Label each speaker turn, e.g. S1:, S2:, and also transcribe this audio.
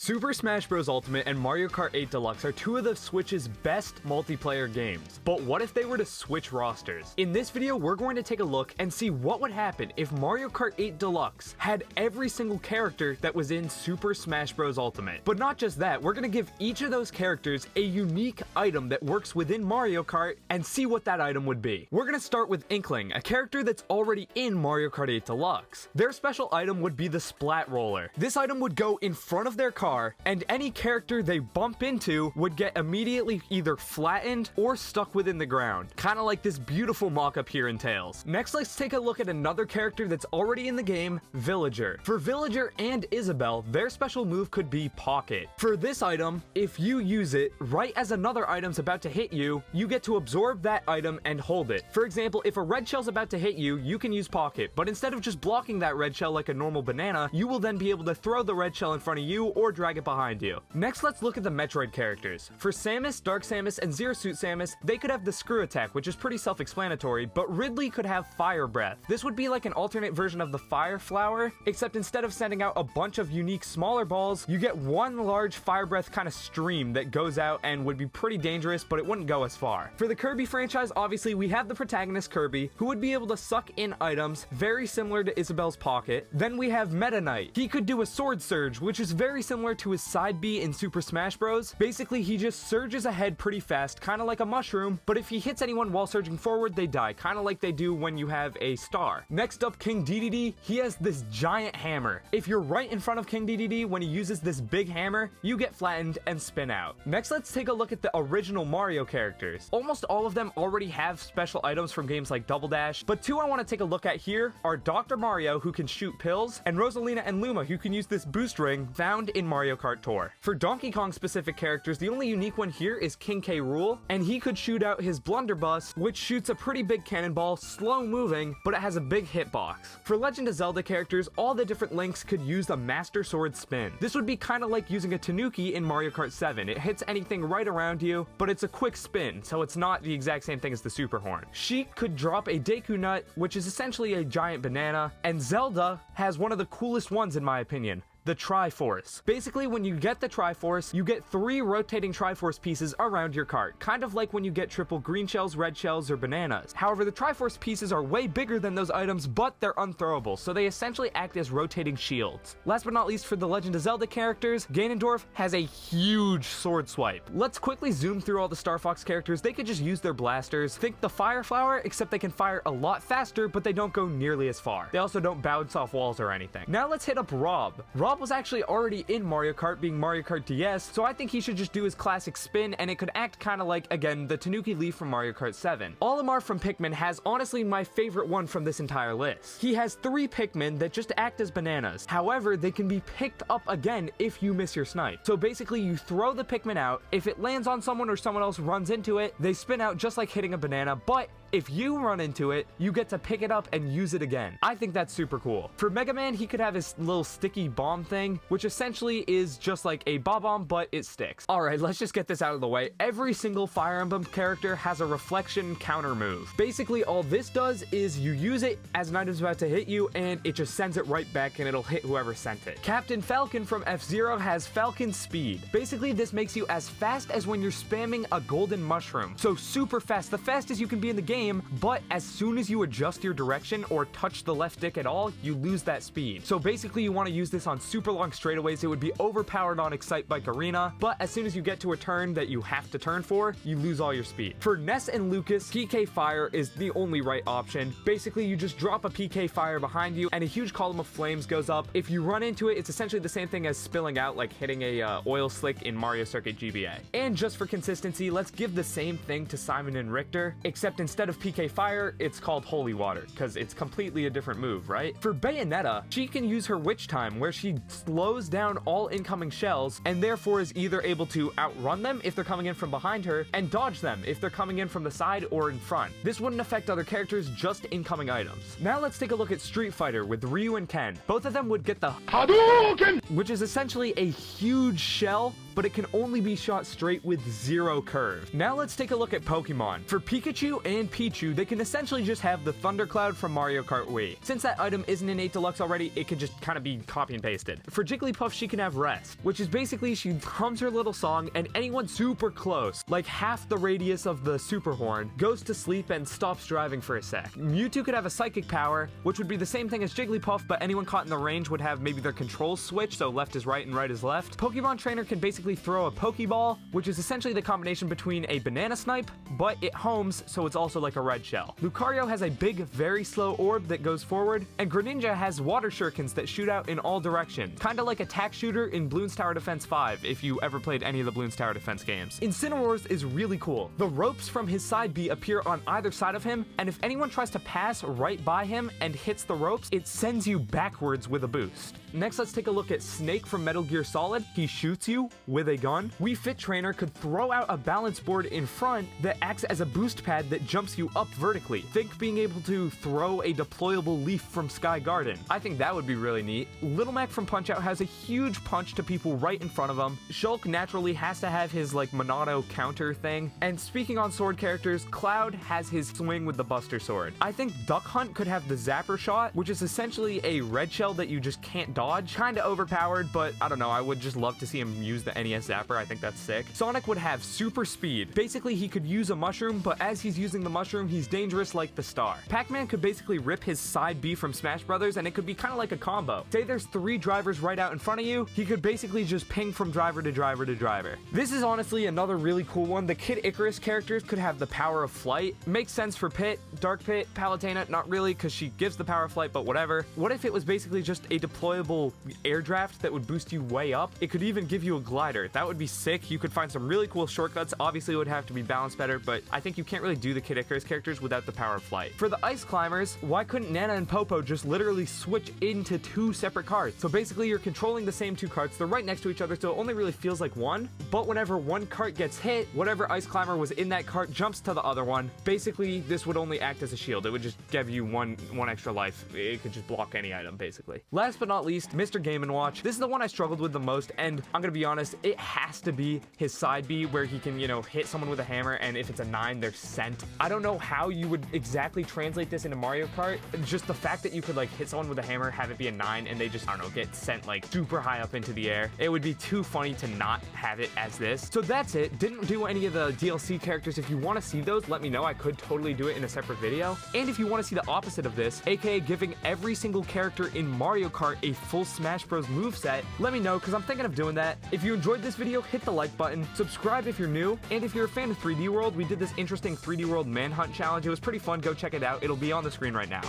S1: Super Smash Bros. Ultimate and Mario Kart 8 Deluxe are two of the Switch's best multiplayer games. But what if they were to switch rosters? In this video, we're going to take a look and see what would happen if Mario Kart 8 Deluxe had every single character that was in Super Smash Bros. Ultimate. But not just that, we're going to give each of those characters a unique item that works within Mario Kart and see what that item would be. We're going to start with Inkling, a character that's already in Mario Kart 8 Deluxe. Their special item would be the Splat Roller. This item would go in front of their car, and any character they bump into would get immediately either flattened or stuck within the ground, kind of like this beautiful mock-up here in Tails. Next, let's take a look at another character that's already in the game, Villager. For Villager and Isabelle, their special move could be Pocket. For this item, if you use it right as another item's about to hit you, you get to absorb that item and hold it. For example, if a red shell's about to hit you, you can use Pocket, but instead of just blocking that red shell like a normal banana, you will then be able to throw the red shell in front of you or drag it behind you. Next, let's look at the Metroid characters. For Samus, Dark Samus, and Zero Suit Samus, they could have the Screw Attack, which is pretty self-explanatory, but Ridley could have Fire Breath. This would be like an alternate version of the Fire Flower, except instead of sending out a bunch of unique smaller balls, you get one large Fire Breath kind of stream that goes out and would be pretty dangerous, but it wouldn't go as far. For the Kirby franchise, obviously, we have the protagonist Kirby, who would be able to suck in items very similar to Isabelle's Pocket. Then we have Meta Knight. He could do a Sword Surge, which is very similar to his side B in Super Smash Bros. Basically, he just surges ahead pretty fast, kind of like a mushroom, but if he hits anyone while surging forward, they die, kind of like they do when you have a star. Next up, King Dedede. He has this giant hammer. If you're right in front of King Dedede when he uses this big hammer, you get flattened and spin out. Next, let's take a look at the original Mario characters. Almost all of them already have special items from games like Double Dash, but two I want to take a look at here are Dr. Mario, who can shoot pills, and Rosalina and Luma, who can use this boost ring found in Mario Kart Tour. For Donkey Kong specific characters, the only unique one here is King K. Rool, and he could shoot out his blunderbuss, which shoots a pretty big cannonball, slow moving, but it has a big hitbox. For Legend of Zelda characters, all the different Links could use the Master Sword Spin. This would be kind of like using a Tanuki in Mario Kart 7. It hits anything right around you, but it's a quick spin, so it's not the exact same thing as the Super Horn. Sheik could drop a Deku Nut, which is essentially a giant banana, and Zelda has one of the coolest ones in my opinion, the Triforce. Basically, when you get the Triforce, you get 3 rotating Triforce pieces around your cart, kind of like when you get triple green shells, red shells, or bananas. However, the Triforce pieces are way bigger than those items, but they're unthrowable, so they essentially act as rotating shields. Last but not least, for the Legend of Zelda characters, Ganondorf has a huge sword swipe. Let's quickly zoom through all the Star Fox characters. They could just use their blasters. Think the Fire Flower, except they can fire a lot faster, but they don't go nearly as far. They also don't bounce off walls or anything. Now let's hit up Rob. Rob was actually already in Mario Kart, being Mario Kart DS, so I think he should just do his classic spin, and it could act kind of like, again, the Tanuki Leaf from Mario Kart 7. Olimar from Pikmin has honestly my favorite one from this entire list. He has 3 Pikmin that just act as bananas. However, they can be picked up again if you miss your snipe. So basically, you throw the Pikmin out, if it lands on someone or someone else runs into it, they spin out just like hitting a banana, but if you run into it, you get to pick it up and use it again. I think that's super cool. For Mega Man, he could have his little sticky bomb thing, which essentially is just like a bomb, but it sticks. Alright, let's just get this out of the way. Every single Fire Emblem character has a reflection counter move. Basically, all this does is you use it as an item's about to hit you, and it just sends it right back, and it'll hit whoever sent it. Captain Falcon from F-Zero has Falcon Speed. Basically, this makes you as fast as when you're spamming a golden mushroom. So super fast, the fastest you can be in the game, but as soon as you adjust your direction or touch the left stick at all, you lose that speed. So basically, you want to use this on super long straightaways. It would be overpowered on Excite Bike Arena, but as soon as you get to a turn that you have to turn for, you lose all your speed. For Ness and Lucas, PK Fire is the only right option. Basically, you just drop a PK Fire behind you, and a huge column of flames goes up. If you run into it, it's essentially the same thing as spilling out, like hitting a oil slick in Mario Circuit GBA. And just for consistency, let's give the same thing to Simon and Richter, except instead of PK Fire, it's called Holy Water, because it's completely a different move, right? For Bayonetta, she can use her Witch Time, where she slows down all incoming shells, and therefore is either able to outrun them if they're coming in from behind her, and dodge them if they're coming in from the side or in front. This wouldn't affect other characters, just incoming items. Now let's take a look at Street Fighter with Ryu and Ken. Both of them would get the Hadouken, which is essentially a huge shell but it can only be shot straight with zero curve. Now let's take a look at Pokemon. For Pikachu and Pichu, they can essentially just have the Thundercloud from Mario Kart Wii. Since that item isn't in 8 Deluxe already, it could just kind of be copy and pasted. For Jigglypuff, she can have Rest, which is basically she hums her little song and anyone super close, like half the radius of the super horn, goes to sleep and stops driving for a sec. Mewtwo could have a Psychic power, which would be the same thing as Jigglypuff, but anyone caught in the range would have maybe their controls switch, so left is right and right is left. Pokemon Trainer can basically throw a Pokeball, which is essentially the combination between a Banana Snipe, but it homes, so it's also like a red shell. Lucario has a big, very slow orb that goes forward, and Greninja has water shurikens that shoot out in all directions, kinda like Attack Shooter in Bloons Tower Defense 5, if you ever played any of the Bloons Tower Defense games. Incineroar's is really cool. The ropes from his side B appear on either side of him, and if anyone tries to pass right by him and hits the ropes, it sends you backwards with a boost. Next, let's take a look at Snake from Metal Gear Solid. He shoots you with a gun. Wii Fit Trainer could throw out a balance board in front that acts as a boost pad that jumps you up vertically. Think being able to throw a deployable leaf from Sky Garden. I think that would be really neat. Little Mac from Punch-Out has a huge punch to people right in front of him. Shulk naturally has to have his like Monado counter thing. And speaking on sword characters, Cloud has his swing with the Buster Sword. I think Duck Hunt could have the Zapper Shot, which is essentially a red shell that you just can't dodge. Kinda overpowered, but I don't know, I would just love to see him use the NES Zapper. I think that's sick. Sonic would have super speed. Basically, he could use a mushroom, but as he's using the mushroom, he's dangerous like the star. Pac-Man could basically rip his side B from Smash Brothers, and it could be kind of like a combo. Say there's 3 drivers right out in front of you, he could basically just ping from driver to driver to driver. This is honestly another really cool one. The Kid Icarus characters could have the power of flight. Makes sense for Pit, Dark Pit, Palutena, not really, because she gives the power of flight, but whatever. What if it was basically just a deployable air draft that would boost you way up? It could even give you a glider. That would be sick. You could find some really cool shortcuts. Obviously, it would have to be balanced better, but I think you can't really do the Kid Icarus characters without the power of flight. For the Ice Climbers, why couldn't Nana and Popo just literally switch into 2 separate carts? So basically, you're controlling the same 2 carts. They're right next to each other, so it only really feels like one. But whenever one cart gets hit, whatever Ice Climber was in that cart jumps to the other one. Basically, this would only act as a shield. It would just give you one extra life. It could just block any item, basically. Last but not least, Mr. Game & Watch. This is the one I struggled with the most, and I'm gonna be honest, it has to be his side B where he can, you know, hit someone with a hammer, and if it's a 9, they're sent. I don't know how you would exactly translate this into Mario Kart. Just the fact that you could, like, hit someone with a hammer, have it be a 9, and they just, I don't know, get sent, like, super high up into the air. It would be too funny to not have it as this. So that's it. Didn't do any of the DLC characters. If you want to see those, let me know. I could totally do it in a separate video. And if you want to see the opposite of this, aka giving every single character in Mario Kart a full Smash Bros. Moveset, let me know, because I'm thinking of doing that. If you enjoyed this video, hit the like button, subscribe if you're new, and if you're a fan of 3D World, we did this interesting 3D World Manhunt challenge. It was pretty fun. Go check it out. It'll be on the screen right now.